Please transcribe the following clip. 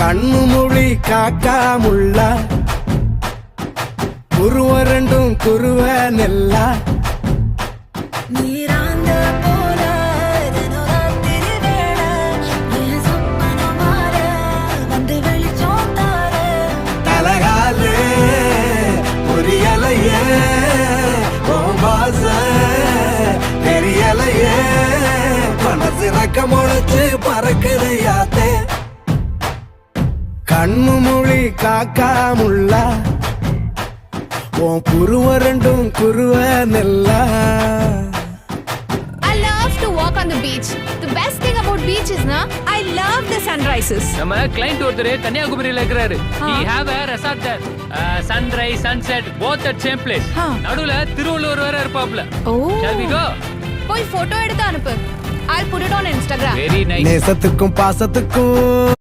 கண்ணு மொழி காக்காமுள்ள குருவ ரெண்டும் குருவ நெல்லா நீராந்த போல தினராத்திரி வேளை என் சொப்பனம் மாற வந்து வெளிச்சம் தார தலகாலே புரியலையே பாச தெரியலையே மனசு ரக்க முளைச்சு பறக்குது யாத்தே கண்ணு மொழி காக்காமுள்ள உன் குருவ ரெண்டும் குருவ நெல்லா. I love to walk on the beach. The best thing about beach is na I love the sunrises. நம்ம கிளைண்ட் ஒருத்தர் கன்னியாகுமரியில இருக்கிறாரு. He have a resort there. Sunrise, sunset, both at same place. நடுவுல திருவள்ளுவர் வேற இருப்பாப்ல. Oh. Shall we go? போய் photo எடுத்து அனுப்பு. I'll put it on Instagram. Very nice. நேசத்துக்கும் பாசத்துக்கும்